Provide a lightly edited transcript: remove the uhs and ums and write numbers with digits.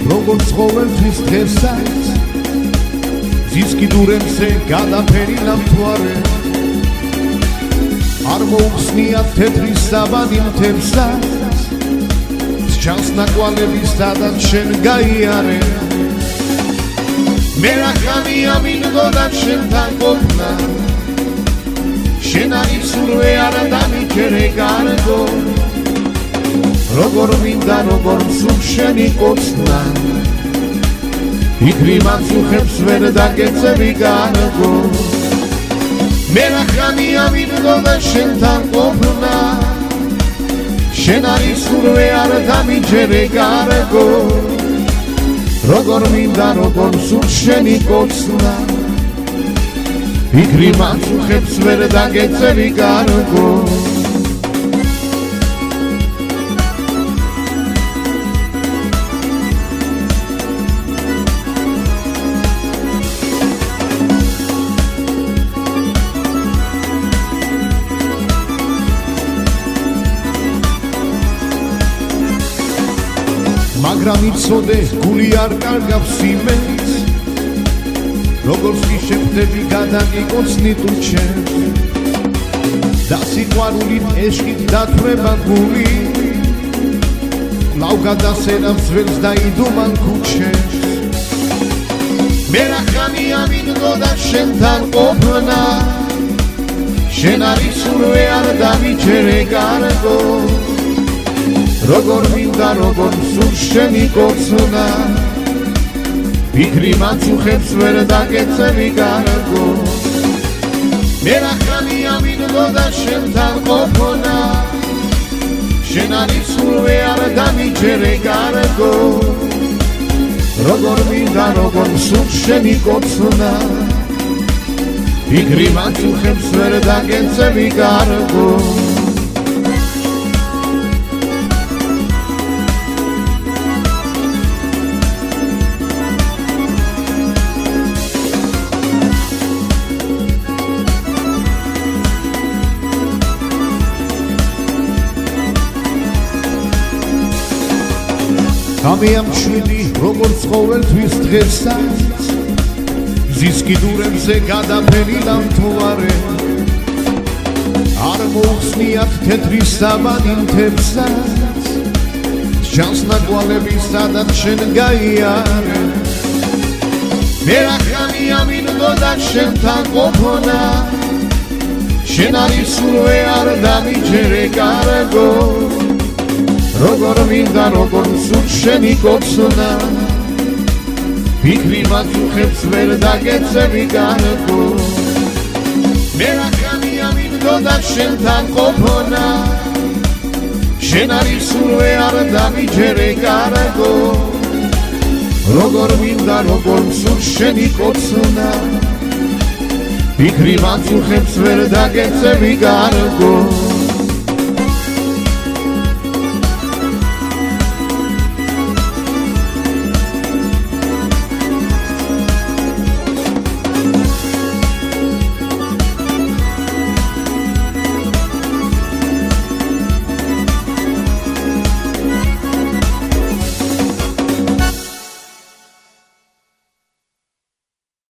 როგორც ყოველთვის დღესაც ზის კიდურებზე გადაფერი ნამთვარე არ მოუხსნიათ თეთრი საბანი მთებსაც ჩანს ნაკვალების სადაც შენ გაიარე მე რახანია მინდოდა შენთან ყოფნა შენ არისურვე არ დამიჯერე გარგო როგორ მინდა როგორ სულ შენი კოცნა იქ რიმაცუხებს ვერ დაგეწევი გარგო მე რახანია მინდოდა შენთან ყოფნა შენ არისურვე არ დამიჯერე გარგო როგორ მინდა როგორ სულ შენი კოცნა იქ რიმაცუხებს ვერ დაგეწევი გარგო მაგრამ იცოდე გული არ კარგავს იმენს როგორც კი შეხვდები გადაგიკოცნი თუ ჩემს და სიყვარულით ეშკით დათვრება გული კვლავ გადასერავს ძველს და იდუმან ქუჩებს მე რახანია მინდოდა შენთან ყოფნა შენ არისურვე არ დამიჯერე გარგო როგორ მინდა როგორ სულ შენი კოცნა იქ რიმაცუხებს ვერ დაგეწევი გარგო მე რახანია მინდოდა შენთან ყოფნა შენ არისურვე არ დამიჯერე გარგო როგორ მინდა როგორ სულ შენი კოცნა იქ რიმაცუხებს ვერ დაგეწევი გარგო გამიამშვიდი როგორც ყოველთვის დღესაც ზის კიდურებზე გადაფერი ნამთვარე არ მოუხსნიათ თეთრი საბანი მთებსაც ჩანს ნაკვალები სადაც შენ გაიარე მე რახანია მინდოდა შენთან ყოფნა შენ არისურვე არ დამიჯერე გარგო როგორ მინდა როგორ სულ შენი კოცნა იქ რიმაცუხებს ვერ დაგეწევი გარგო მე რახანია მინდოდა შენთან ყოფნა შენ არისურვე არ დამიჯერე გარგო როგორ მინდა როგორ სულ შენი კოცნა იქ რიმაცუხებს ვერ დაგეწევი გარგო